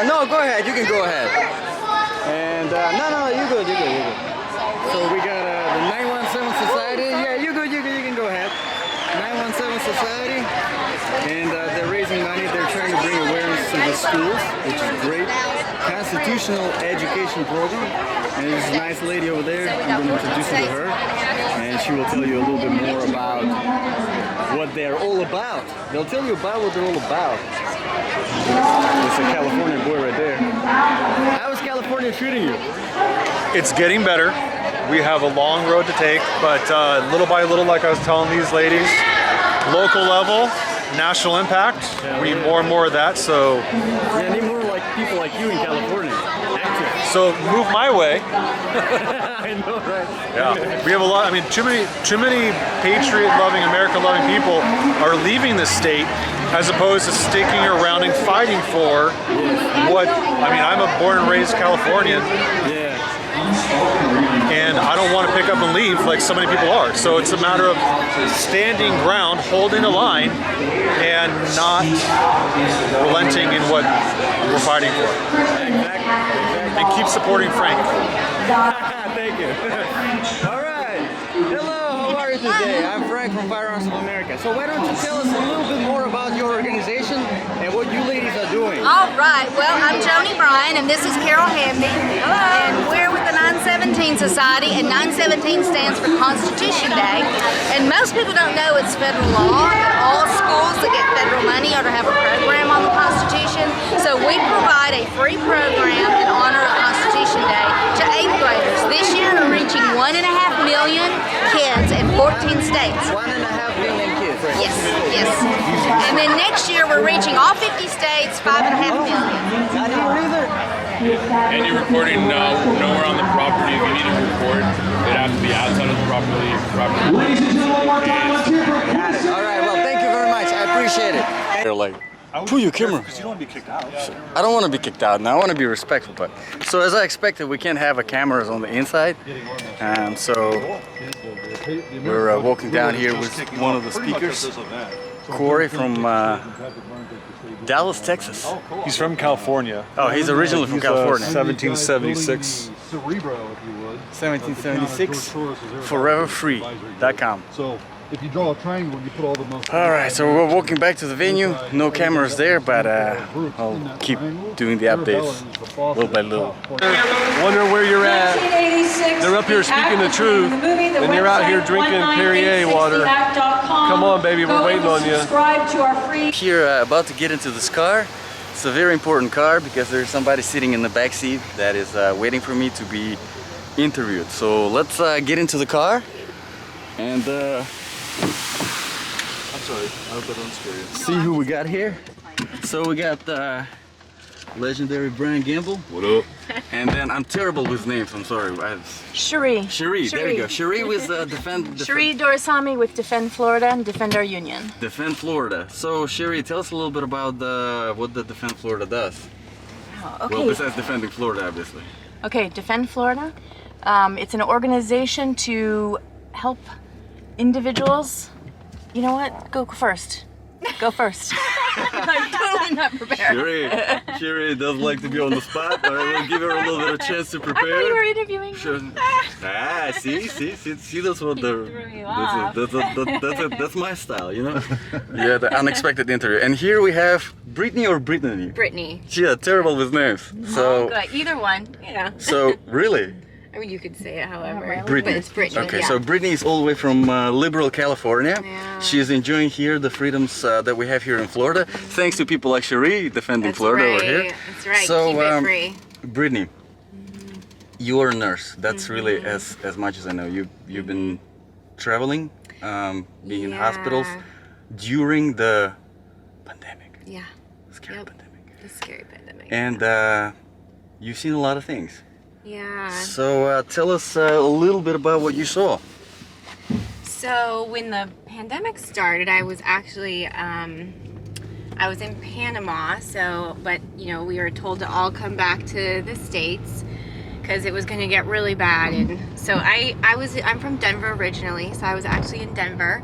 No, go ahead. You can go ahead. And no, you're good. You're good. You're good. So we got the 917 Society. Yeah, you're good. You're good. You can go ahead. 917 Society, and they're raising money. They're trying to bring awareness to the schools, which is great. Constitutional education program. And there's a nice lady over there. I'm going to introduce you to her, and she will tell you a little bit more about what they're all about. They'll tell you about what they're all about. It's a California boy right there. How is California treating you? It's getting better. We have a long road to take, but little by little, like I was telling these ladies, local level, national impact. We need more and more of that. So yeah, need more like people like you in California. Active. So move my way. I know, right? Yeah, we have a lot. I mean, too many patriot-loving, America-loving people are leaving the state as opposed to sticking around and fighting for what. I mean, I'm a born and raised Californian. Yeah. And I don't want to pick up and leave like so many people are. So it's a matter of standing ground, holding the line, and not relenting in what we're fighting for. Exactly. And keep supporting Frank. Thank you. All right. Hello, how are you today? I'm Frank from Firearms of America. So why don't you tell us a little bit more about your organization and what you ladies are doing? All right. Well, I'm Joni Bryan, and this is Carol Hamby. Hello. And we're with the 917 Society, and 917 stands for Constitution Day. And most people don't know it's federal law that all schools that get federal money are to have a program on the Constitution. So we provide a free program in honor of Constitution Day to 8th graders. This year we're reaching 1.5 million kids in 14 states. 1.5 million kids. Yes, yes. And then next year we're reaching all 50 states, 5.5 million. Not here either. And you're recording nowhere on the property. If you need to record, it has to be outside of the property. Ladies and gentlemen, one time, let's hear for All right, well, thank you very much. I appreciate it. They're like, pull your camera. Because you don't want to be kicked out. I don't want to be kicked out now. I want to be respectful. But so as I expected, we can't have cameras on the inside. So we're walking down here with one of the speakers, Corey from Dallas, Texas. He's from California. Oh, he's originally from California. 1776. 1776. Foreverfree.com. So if you draw a triangle and you put all the most. All right, so we're walking back to the venue. No cameras there, but I'll keep doing the updates little by little. Wonder where you're at. They're up here speaking the truth, and you're out here drinking Perrier water. Come on, baby, we're waiting on you. Here, about to get into this car. It's a very important car because there's somebody sitting in the back seat that is waiting for me to be interviewed. So let's get into the car and I'm sorry, I hope I don't scare you. see who we got here. So we got legendary Brian Gamble. What up? And then I'm terrible with names, I'm sorry. Cherie. Cherie, there you go. Cherie with Cherie Dorsami with Defend Florida and Defend Our Union. Defend Florida. So Cherie, tell us a little bit about what the Defend Florida does. Oh, okay. Well, besides defending Florida, obviously. Okay, Defend Florida. It's an organization to help individuals. You know what? Go first. Go first. I'm totally not prepared. Cherie does like to be on the spot. All right, we'll give her a little bit of chance to prepare. I thought you were interviewing me. Sure. See, that's what that's my style, you know. Yeah, the unexpected interview. And here we have Brittany or Brittany. Brittany. Yeah, terrible with names. So. Good. Either one. Yeah. So really. I mean, you could say it however. Brittany. But it's Brittany. Okay, yeah. so Brittany is all the way from liberal California. Yeah. She is enjoying here the freedoms that we have here in Florida, thanks to people like Cherie defending That's Florida right. over here. That's right. So, keep it free. Brittany, you're a nurse. That's really as much as I know. You've been traveling, being in hospitals during the pandemic. Yeah. Scary pandemic. The scary pandemic. And you've seen a lot of things. Yeah. So tell us a little bit about what you saw. So when the pandemic started, I was actually I was in Panama. But you know, we were told to all come back to the States because it was going to get really bad. And so I'm from Denver originally, so I was actually in Denver.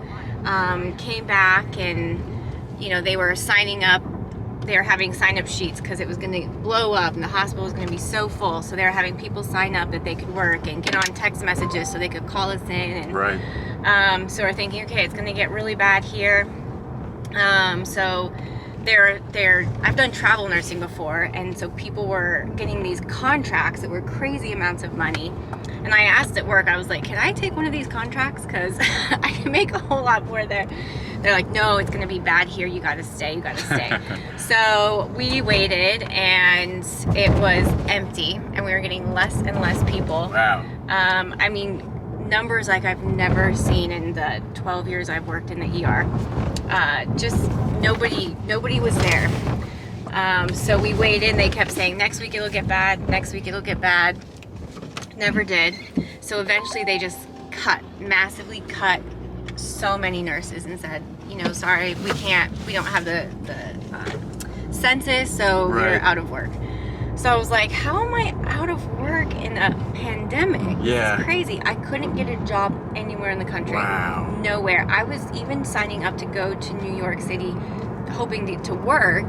Came back, and you know, they were signing up they're having sign-up sheets because it was going to blow up and the hospital was going to be so full. So they're having people sign up that they could work and get on text messages so they could call us in. And, Right. So we're thinking, okay, it's going to get really bad here. So I've done travel nursing before, and so people were getting these contracts that were crazy amounts of money. And I asked at work, I was like, can I take one of these contracts? Because I can make a whole lot more there. They're like, no, it's going to be bad here. You got to stay. You got to stay. So we waited, and it was empty, and we were getting less and less people. Wow. I mean, numbers like I've never seen in the 12 years I've worked in the ER. Just nobody was there. So we waited, and they kept saying, next week it'll get bad. Next week it'll get bad. Never did. So eventually they just massively cut so many nurses and said, sorry, we don't have the census, so we're out of work. So I was like, how am I out of work in a pandemic? Yeah. It's crazy. I couldn't get a job anywhere in the country. Wow. Nowhere. I was even signing up to go to New York City, hoping to work.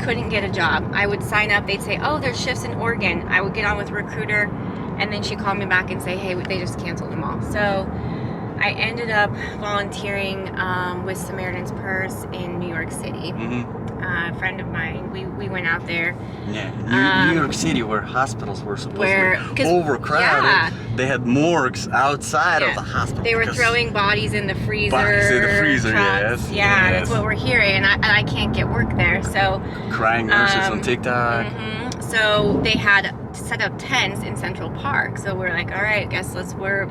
Couldn't get a job. I would sign up. They'd say, oh, there's shifts in Oregon. I would get on with a recruiter, and then she'd call me back and say, hey, they just canceled them all. So I ended up volunteering with Samaritan's Purse in New York City. Mm-hmm. A friend of mine, we went out there. Yeah, New York City, where hospitals were supposedly overcrowded, yeah. They had morgues outside of the hospital. They were throwing bodies in the freezer. Bodies in the freezer, trucks. yes. Yeah, yes. that's what we're hearing, and I can't get work there, so. Crying nurses on TikTok. Mm-hmm. So they had set up tents in Central Park. So we're like, all right, I guess you're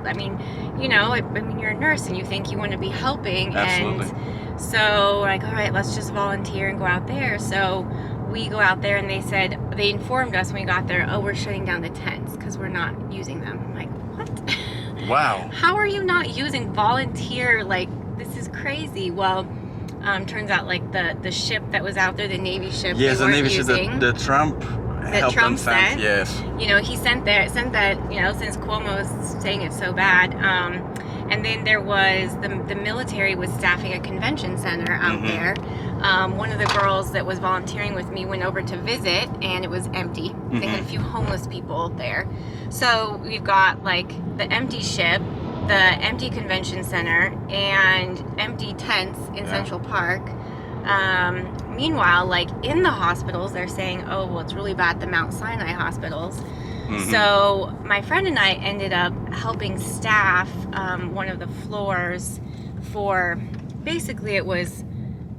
a nurse and you think you want to be helping. Absolutely. And so like, all right, let's just volunteer and go out there. So we go out there, and they informed us when we got there, oh, we're shutting down the tents because we're not using them. I'm like, what? Wow. How are you not using volunteer? Like, this is crazy. Well, turns out like the ship that was out there, the Navy ship. Yes, the Navy ship that Trump helped Trump them send. sent. Yes. He sent that, since Cuomo's saying it's so bad. And then there was the military was staffing a convention center out there. One of the girls that was volunteering with me went over to visit, and it was empty. They had a few homeless people there. So we've got like the empty ship, the empty convention center, and empty tents in Central Park. Meanwhile, like in the hospitals, they're saying, oh, well, it's really bad at the Mount Sinai hospitals. So my friend and I ended up helping staff one of the floors for, basically it was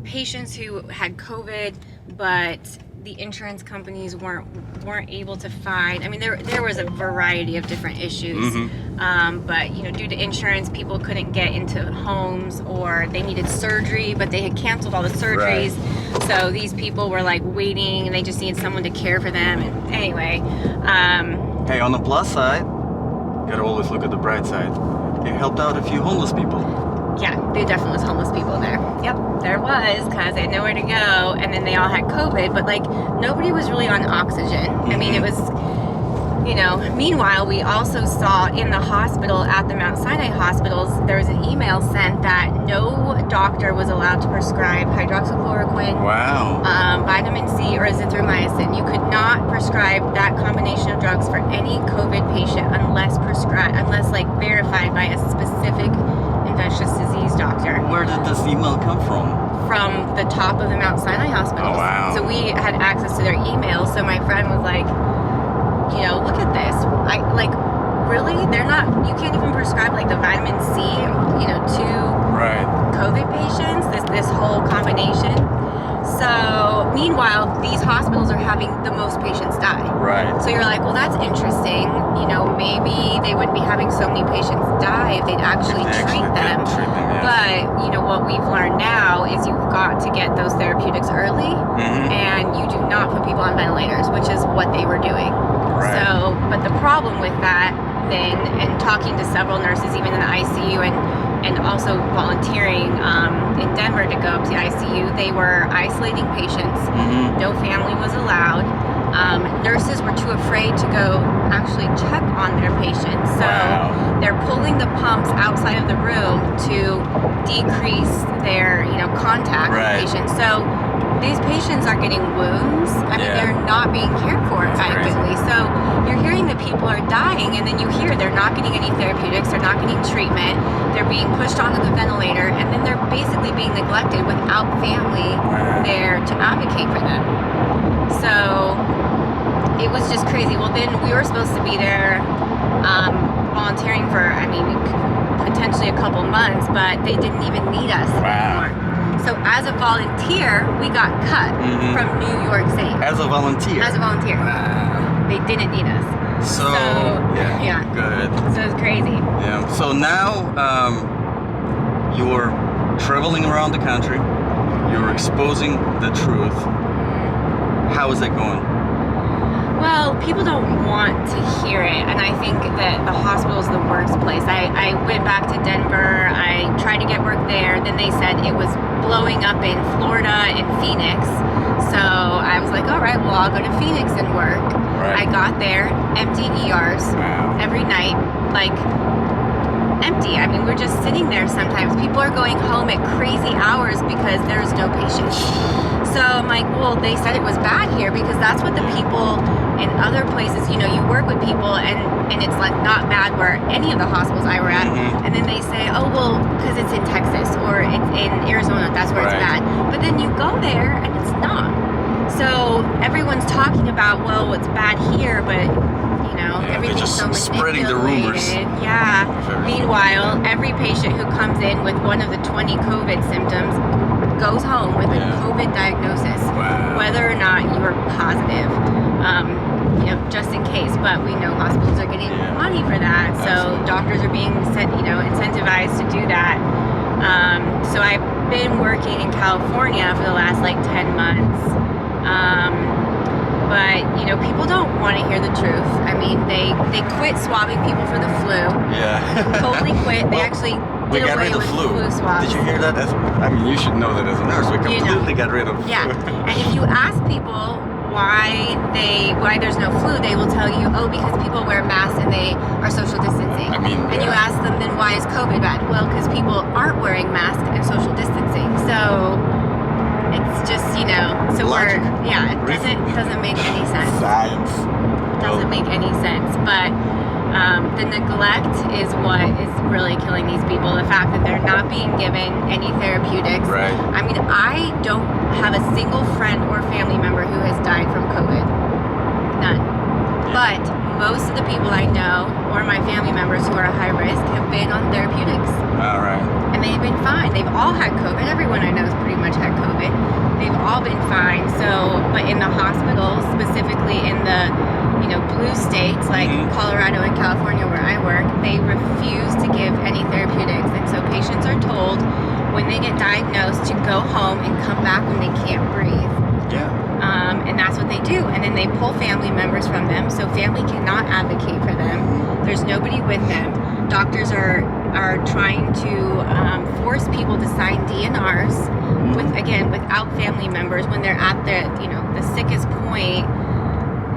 patients who had COVID, but the insurance companies weren't able to find. I mean, there was a variety of different issues, but due to insurance, people couldn't get into homes, or they needed surgery, but they had canceled all the surgeries. Right. So these people were like waiting, and they just needed someone to care for them. And anyway, hey, on the plus side, gotta always look at the bright side. It helped out a few homeless people. Yeah, there definitely was homeless people there. Yep, there was, because they had nowhere to go, and then they all had COVID, but like nobody was really on oxygen. I mean, it was, meanwhile, we also saw in the hospital at the Mount Sinai hospitals, there was an email sent that no doctor was allowed to prescribe hydroxychloroquine, vitamin C, or azithromycin. You could not prescribe that combination of drugs for any COVID patient unless verified by a specific infectious disease doctor. Where did this email come from? From the top of the Mount Sinai hospitals. Oh, wow. So we had access to their emails. So my friend was like, look at this. Really? You can't even prescribe like the vitamin C, to COVID patients, this whole combination. So meanwhile, these hospitals are having the most patients die. Right. So you're like, well, that's interesting. Maybe they wouldn't be having so many patients die if they'd actually treat them. But, what we've learned now is you've got to get those therapeutics early, and you do not put people on ventilators, which is what they were doing. Right. So, but the problem with that then, and talking to several nurses, even in the ICU, and also volunteering in Denver to go up to the ICU, they were isolating patients. No family was allowed. Nurses were too afraid to go actually check on their patients. So they're pulling the pumps outside of the room to decrease their, contact with patients. So these patients are getting wounds. I mean, they're not being cared for adequately. So you're hearing that people are dying, and then you hear they're not getting any therapeutics, they're not getting treatment, they're being pushed onto the ventilator, and then they're basically being neglected without family there to advocate for them. So it was just crazy. Well, then we were supposed to be there volunteering for, I mean, potentially a couple months, but they didn't even need us anymore. So as a volunteer, we got cut from New York State. As a volunteer? As a volunteer. They didn't need us. So yeah, good. So it's crazy. Yeah. So now you're traveling around the country. You're exposing the truth. How is that going? Well, people don't want to hear it, and I think that the hospital is the worst place. I went back to Denver, I tried to get work there, then they said it was blowing up in Florida and Phoenix. So I was like, all right, well, I'll go to Phoenix and work. I got there, empty ERs every night, like empty. I mean, we're just sitting there sometimes. People are going home at crazy hours because there's no patients. So I'm like, well, they said it was bad here because that's what the people in other places, you know, you work with people and it's like not bad where any of the hospitals I were at. And then they say, oh, well, because it's in Texas or it's in Arizona, that's where it's bad. But then you go there and it's not. So everyone's talking about, well, it's bad here, but you know, everything's so spreading the rumors. Yeah. Meanwhile, every patient who comes in with one of the 20 COVID symptoms goes home with a COVID diagnosis, whether or not you are positive, you know, just in case. But we know hospitals are getting money for that, so doctors are being incentivized to do that. So I've been working in California for the last like 10 months. But you know, people don't want to hear the truth. I mean, they quit swabbing people for the flu. Totally quit. They actually did away with flu swabs. Did you hear that? I mean, you should know that as a nurse. We completely got rid of flu. And if you ask people why there's no flu, they will tell you, oh, because people wear masks and they are social distancing. I mean, and you ask them, then why is COVID bad? Well, because people aren't wearing masks and social distancing. So it's just, you know, so Logic. It doesn't make any sense. Science. Doesn't make any sense. But the neglect is what is really killing these people. The fact that they're not being given any therapeutics. I mean, I don't have a single friend or family member who has died from COVID. None. But most of the people I know or my family members who are high risk have been on therapeutics. And they've been fine. They've all had COVID. Everyone I know has pretty much had COVID. They've all been fine. So, but in the hospitals, specifically in the, you know, blue states like Colorado and California where I work, they refuse to give any therapeutics. And so patients are told when they get diagnosed to go home and come back when they can't breathe. And that's what they do. And then they pull family members from them, so family cannot advocate for them. There's nobody with them. Doctors are trying to force people to sign DNRs without family members when they're at the sickest point.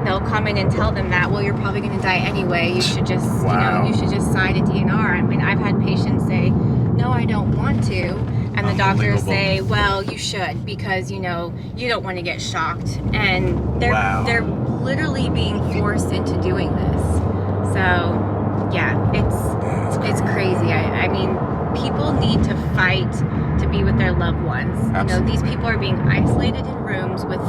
They'll come in and tell them that, well, you're probably going to die anyway. You should just you should just sign a DNR. I mean, I've had patients say, no, I don't want to. And the doctors say, well, you should, because, you know, you don't want to get shocked. And they're literally being forced into doing this. So, yeah, it's crazy. I mean, people need to fight to be with their loved ones. You know, these people are being isolated in rooms with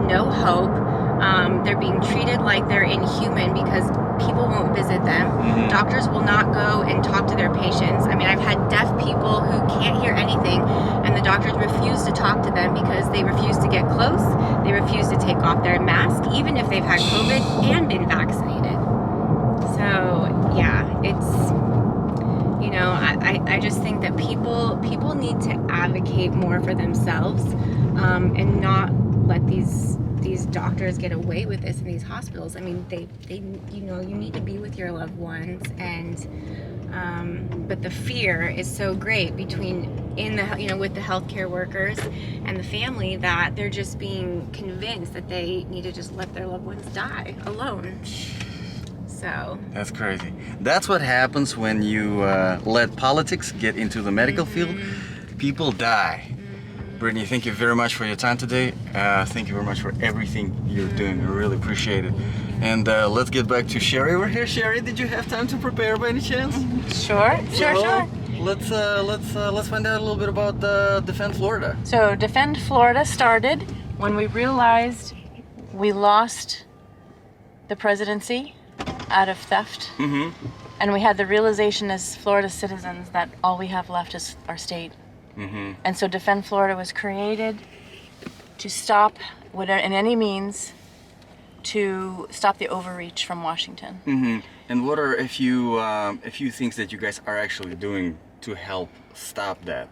no hope. They're being treated like they're inhuman because people won't visit them. Doctors will not go and talk to their patients. I mean, I've had deaf people who can't hear anything, and the doctors refuse to talk to them because they refuse to get close. They refuse to take off their mask, even if they've had COVID and been vaccinated. So, yeah, it's, you know, I just think that people need to advocate more for themselves and not let these doctors get away with this in these hospitals. I mean, they you know, you need to be with your loved ones, and but the fear is so great with the healthcare workers and the family that they're just being convinced that they need to just let their loved ones die alone. So that's crazy. That's what happens when you let politics get into the medical field. People die. Brittany, thank you very much for your time today. Thank you very much for everything you're doing. I really appreciate it. And let's get back to Sherry over here. Sherry, did you have time to prepare by any chance? Sure. Let's find out a little bit about Defend Florida. So Defend Florida started when we realized we lost the presidency out of theft. Mm-hmm. And we had the realization as Florida citizens that all we have left is our state. Mm-hmm. And so Defend Florida was created to stop, whatever, in any means, to stop the overreach from Washington. Mm-hmm. And what are a few things that you guys are actually doing to help stop that?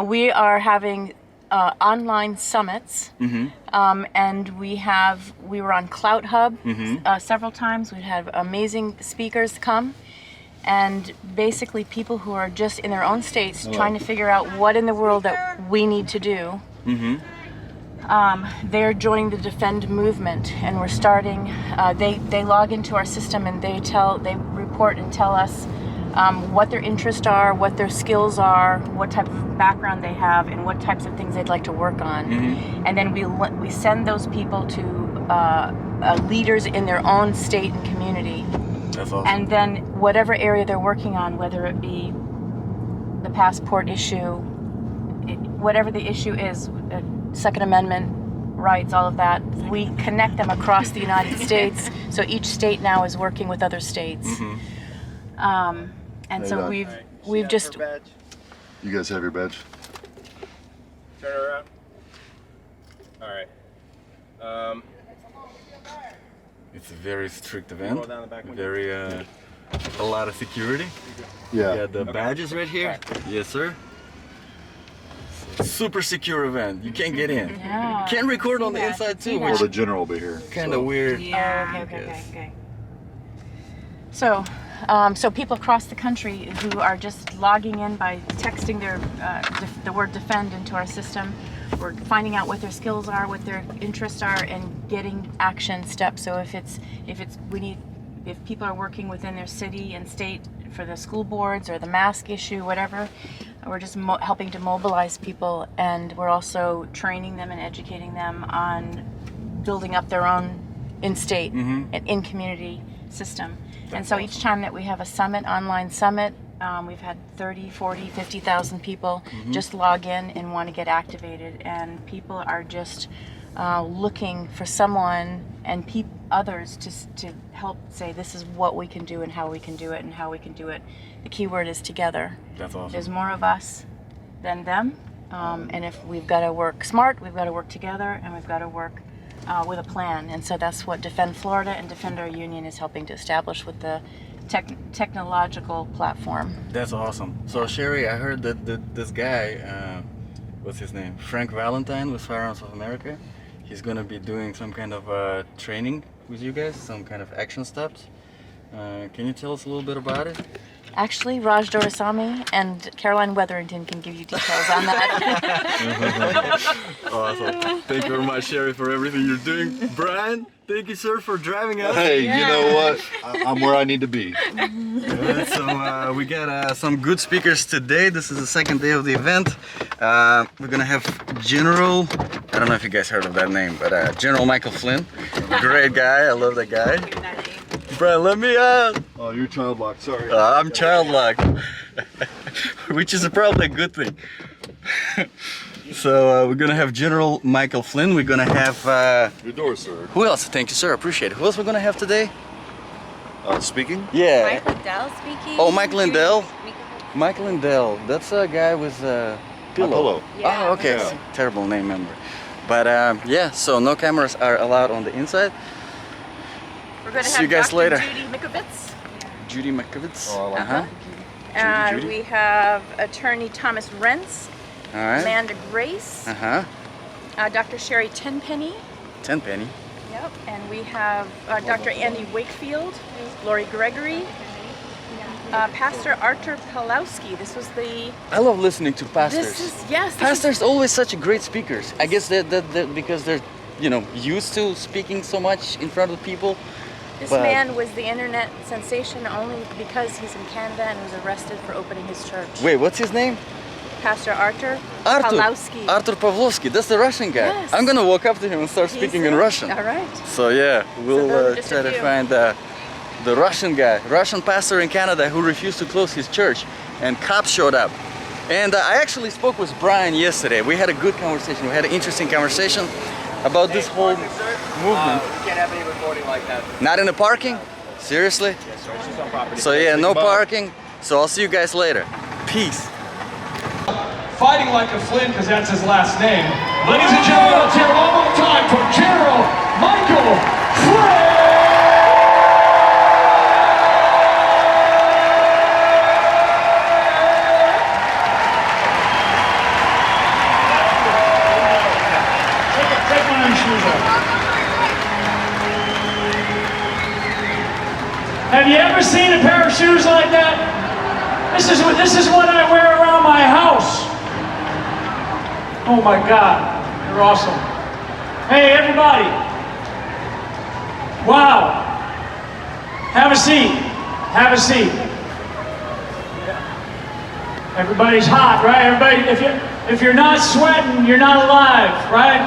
We are having online summits, and we were on Clout Hub several times. We've had amazing speakers come, and basically people who are just in their own states trying to figure out what in the world that we need to do. They're joining the Defend movement, and we're starting. They log into our system and they report and tell us what their interests are, what their skills are, what type of background they have, and what types of things they'd like to work on. And then we send those people to leaders in their own state and community. That's awesome. And then whatever area they're working on, whether it be the passport issue, whatever the issue is, Second Amendment rights, all of that, we connect them across the United States. So each state now is working with other states. And so we've just. You guys have your badge? Turn around. All right. It's a very strict event. Very a lot of security. Yeah. We got the badges right here. Yes, sir. Super secure event. You can't get in. Yeah. Can't record on the inside too, Well, which the general will be here. kind of weird. Yeah. Okay. So, so people across the country who are just logging in by texting the word defend into our system, we're finding out what their skills are, what their interests are, and getting action steps. So if people are working within their city and state for the school boards or the mask issue, whatever, we're just helping to mobilize people, and we're also training them and educating them on building up their own in-state and in-community system. And so each time that we have a summit, online summit, we've had 30, 40, 50,000 people just log in and want to get activated. And people are just looking for someone and others to help say this is what we can do and how we can do it and how we can do it. The key word is together. That's awesome. There's more of us than them. And if we've got to work smart, we've got to work together, and we've got to work with a plan. And so that's what Defend Florida and Defend Our Union is helping to establish with the technological platform. That's awesome. So Sherry, I heard that this guy, what's his name? Frank Valentine with Firearms of America. He's gonna be doing some kind of training with you guys, some kind of action steps. Can you tell us a little bit about it? Actually, Raj Doraisamy and Caroline Wetherington can give you details on that. Awesome. Thank you very much, Sherry, for everything you're doing. Brian, thank you, sir, for driving us. Hey, you know what? I'm where I need to be. Alright, so we got some good speakers today. This is the second day of the event. We're gonna have General, I don't know if you guys heard of that name, but General Michael Flynn. Great guy, I love that guy. Brian, let me out. Oh, you're child locked. Sorry. I'm childlike, which is probably a good thing. So we're gonna have General Michael Flynn. We're gonna have Your door, sir. who else? Thank you, sir. Appreciate it. Who else we're gonna have today? Speaking? Yeah. Michael Lindell speaking. Oh, Michael Lindell. Michael Lindell. That's a guy with pillow. Yeah. Oh, okay. Yeah. Terrible name member. But yeah. So no cameras are allowed on the inside. We're going to See have you guys Dr. later. Judy Mikovits. Judy Mikovits. Oh, I like Judy. We have Attorney Thomas Rentz, All right. Amanda Grace, Dr. Sherry Tenpenny. Tenpenny. Yep. And we have Dr. Andy Wakefield, Lori Gregory, Pastor Artur Pawlowski. This was the. I love listening to pastors. This Pastors always such a great speakers. I guess that because they're used to speaking so much in front of people. This But- man was the internet sensation only because he's in Canada and was arrested for opening his church. Wait, what's his name? Pastor Artur Artur. Pawlowski. Artur Pawlowski. That's the Russian guy. Yes. I'm gonna walk up to him and start speaking in Russian. All right. So yeah, we'll those are just try a to few. find the Russian guy, Russian pastor in Canada who refused to close his church, and cops showed up. And I actually spoke with Brian yesterday. We had a good conversation. We had an interesting conversation about this whole movement. We can't have any recording like that. Not in the parking? Seriously? Yes, sir. It's just on property. So yeah, no parking. So I'll see you guys later. Peace. Fighting like a Flynn, because that's his last name. Ladies and gentlemen, let's hear one more time from General Michael Flynn! Take one of your shoes off. Have you ever seen a pair of shoes like that? This is what I wear around my house. Oh my God, you're awesome. Hey everybody. Wow. Have a seat. Have a seat. Everybody's hot, right? Everybody, if you're not sweating, you're not alive, right?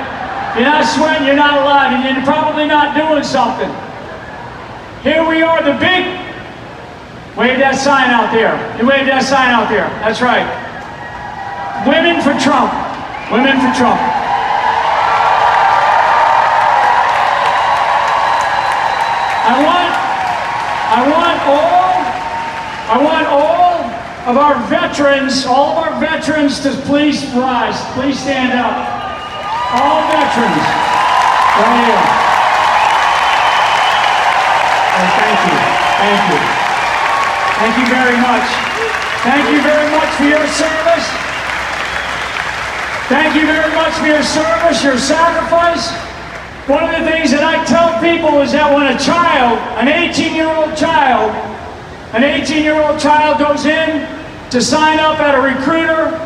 If you're not sweating, you're not alive, and you're probably not doing something. Here we are, the big, wave that sign out there. You wave that sign out there. That's right. Women for Trump. Women for Trump. I want all of our veterans, to please rise. Please stand up. All veterans. Right here. Oh, thank you. Thank you. Thank you very much. Thank you very much for your service. Thank you very much for your service, your sacrifice. One of the things that I tell people is that when a child, an 18-year-old child goes in to sign up at a recruiter,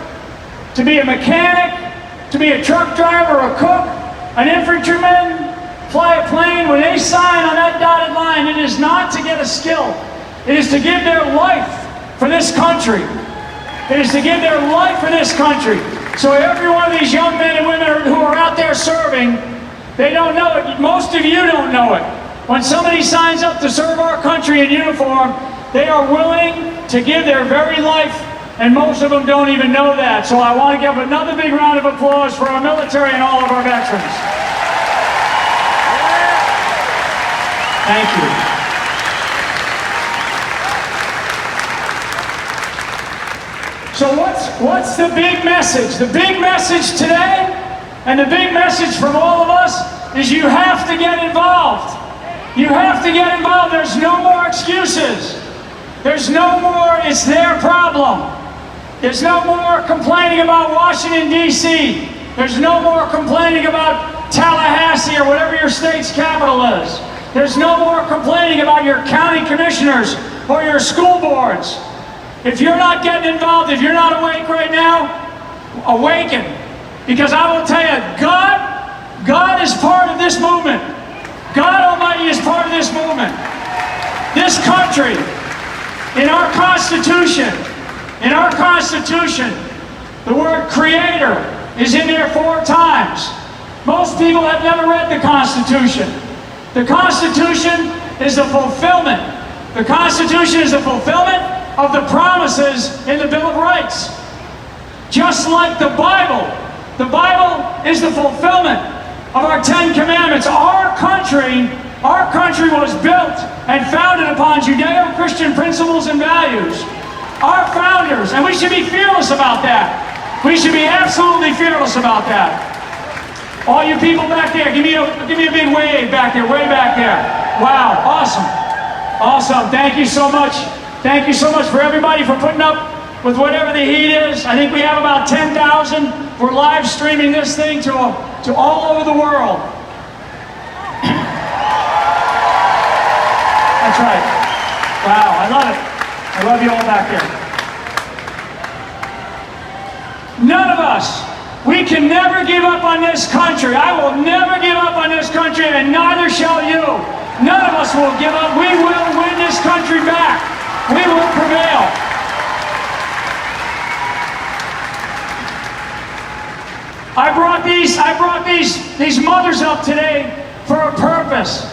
to be a mechanic, to be a truck driver, a cook, an infantryman, fly a plane, when they sign on that dotted line, it is not to get a skill. It is to give their life for this country. It is to give their life for this country. So every one of these young men and women who are out there serving, they don't know it. Most of you don't know it. When somebody signs up to serve our country in uniform, they are willing to give their very life, and most of them don't even know that. So I want to give another big round of applause for our military and all of our veterans. Thank you. So what's the big message? The big message today, and the big message from all of us, is you have to get involved. You have to get involved. There's no more excuses. There's no more, it's their problem. There's no more complaining about Washington, D.C. There's no more complaining about Tallahassee or whatever your state's capital is. There's no more complaining about your county commissioners or your school boards. If you're not getting involved, if you're not awake right now, awaken. Because I will tell you, God is part of this movement. God Almighty is part of this movement. This country, in our Constitution, the word creator is in there 4 times. Most people have never read the Constitution. The Constitution is the fulfillment. The Constitution is the fulfillment of the promises in the Bill of Rights. Just like the Bible is the fulfillment of our 10 Commandments. Our country was built and founded upon Judeo-Christian principles and values. Our founders, and we should be fearless about that. We should be absolutely fearless about that. All you people back there, give me a big wave back there, way back there. Wow, awesome. Awesome, thank you so much. Thank you so much for everybody for putting up with whatever the heat is. I think we have about 10,000. We're live streaming this thing to all over the world. That's right. Wow, I love it. I love you all back there. None of us, we can never give up on this country. I will never give up on this country, and neither shall you. None of us will give up. We will win this country back. We will prevail. I brought these mothers up today for a purpose.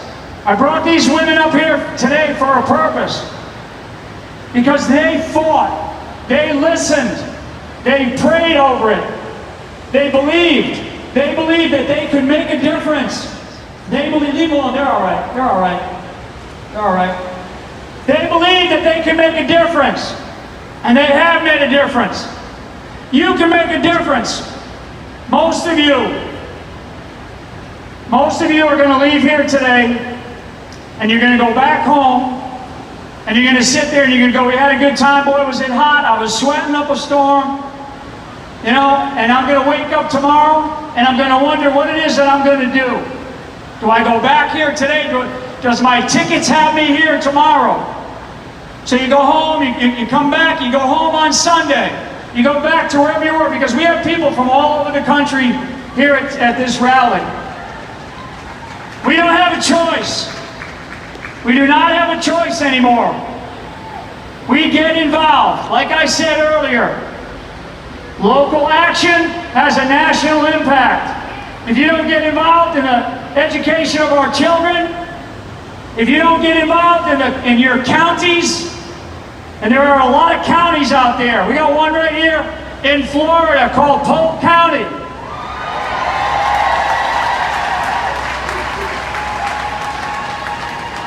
I brought these women up here today for a purpose. Because they fought, they listened, they prayed over it, they believed that they could make a difference. They believed, leave them alone, they're all right, they're all right, they're all right. They believed that they could make a difference, and they have made a difference. You can make a difference. Most of you are going to leave here today, and you're going to go back home, and you're going to sit there and you're going to go, we had a good time, boy, was it hot, I was sweating up a storm, you know, and I'm going to wake up tomorrow, and I'm going to wonder what it is that I'm going to do. Do I go back here today? Does my tickets have me here tomorrow? So you go home, you come back, you go home on Sunday. You go back to wherever you were, because we have people from all over the country here at this rally. We don't have a choice. We do not have a choice anymore. We get involved. Like I said earlier, local action has a national impact. If you don't get involved in the education of our children, if you don't get involved in your counties, and there are a lot of counties out there. We got one right here in Florida called Polk County.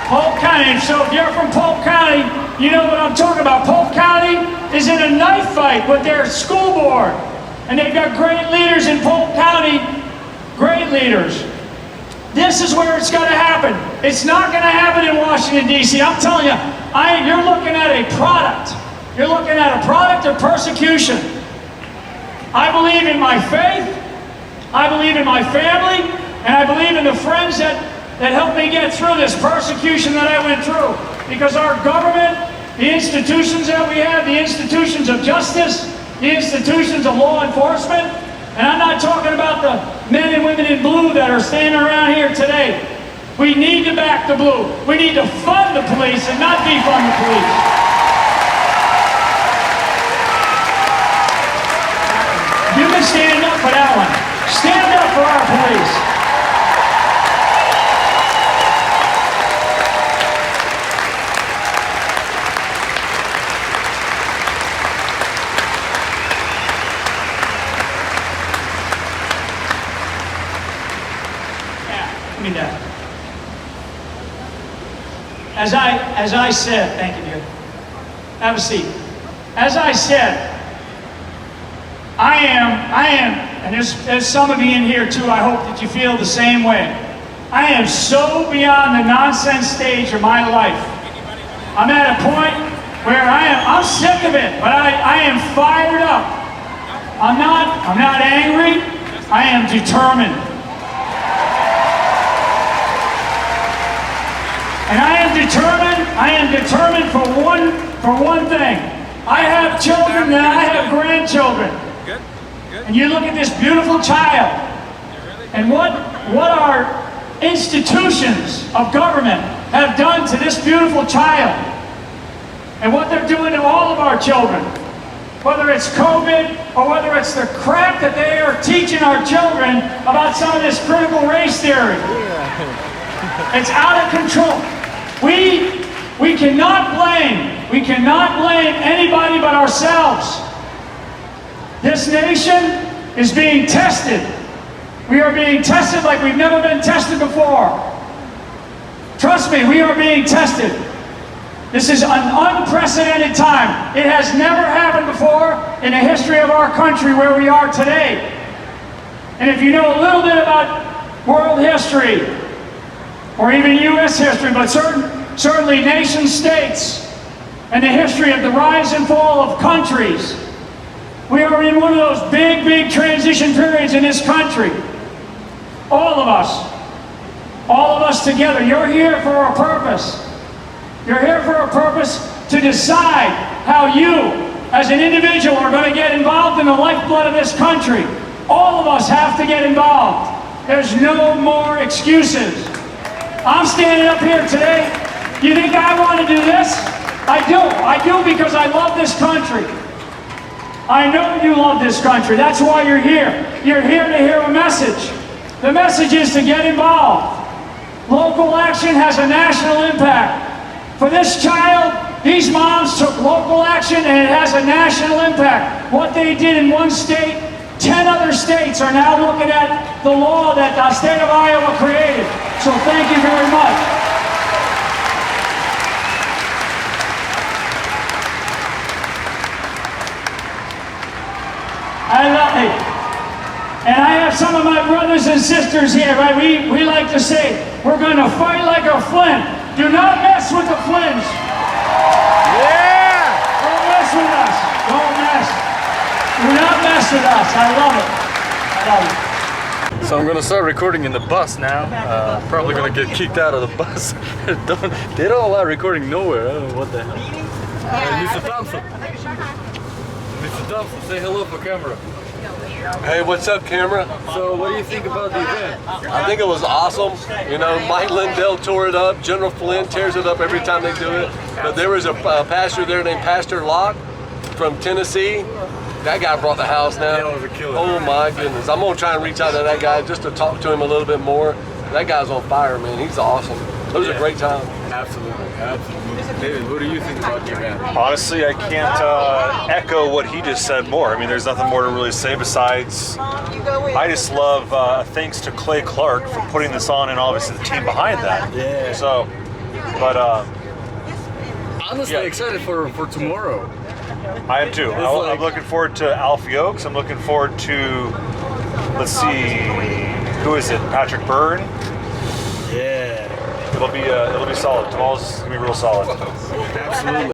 Polk County. So if you're from Polk County, you know what I'm talking about. Polk County is in a knife fight with their school board. And they've got great leaders in Polk County, great leaders. This is where it's going to happen. It's not going to happen in Washington, D.C. I'm telling you, you're looking at a product. You're looking at a product of persecution. I believe in my faith, I believe in my family, and I believe in the friends that helped me get through this persecution that I went through. Because our government, the institutions that we have, the institutions of justice, the institutions of law enforcement, and I'm not talking about the men and women in blue that are standing around here today. We need to back the blue. We need to fund the police and not defund the police. You can stand up for that one. Stand up for our police. As I said, thank you, dear. Have a seat. As I said, I am, and there's some of you in here too, I hope that you feel the same way. I am so beyond the nonsense stage of my life. I'm at a point where I'm sick of it, but I am fired up. I'm not angry, I am determined. And I am determined for one thing. I have children and I have grandchildren. Good. And you look at this beautiful child, and what our institutions of government have done to this beautiful child, and what they're doing to all of our children, whether it's COVID or whether it's the crap that they are teaching our children about some of this critical race theory. It's out of control. We cannot blame anybody but ourselves. This nation is being tested. We are being tested like we've never been tested before. Trust me, we are being tested. This is an unprecedented time. It has never happened before in the history of our country where we are today. And if you know a little bit about world history, or even U.S. history, but certainly nation states, and the history of the rise and fall of countries, we are in one of those big transition periods in this country. All of us together, you're here for a purpose. You're here for a purpose to decide how you, as an individual, are going to get involved in the lifeblood of this country. All of us have to get involved. There's no more excuses. I'm standing up here today. You think I want to do this? I do because I love this country. I know you love this country. That's why you're here. You're here to hear a message. The message is to get involved. Local action has a national impact. For this child, these moms took local action and it has a national impact. What they did in one state, 10 other states are now looking at the law that the state of Iowa created. So thank you very much. I love it. And I have some of my brothers and sisters here, right? We like to say, we're going to fight like a Flynn. Do not mess with the Flynns. Yeah! Don't mess with us. Don't mess. Do not mess with us. I love it. I love it. So I'm gonna start recording in the bus now. Probably gonna get kicked out of the bus. They don't allow recording nowhere. I don't know what the hell. Mr. Thompson. Mr. Thompson, say hello for camera. Hey, what's up, camera? So what do you think about the event? I think it was awesome. You know, Mike Lindell tore it up. General Flynn tears it up every time they do it. But there was a pastor there named Pastor Locke from Tennessee. That guy brought the house now. That was a killer. Oh my goodness. I'm gonna try and reach out to that guy just to talk to him a little bit more. That guy's on fire, man. He's awesome. It was a great time. Absolutely, absolutely. David, what do you think about the event? Honestly, I can't echo what he just said more. I mean, there's nothing more to really say besides I just love thanks to Clay Clark for putting this on and obviously the team behind that. Yeah. So, but honestly, yeah. excited for tomorrow. I am too. I'm looking forward to Alfie Oakes. I'm looking forward to, let's see, who is it? Patrick Byrne. Yeah. It'll be solid. Tomorrow's gonna be real solid. Absolutely.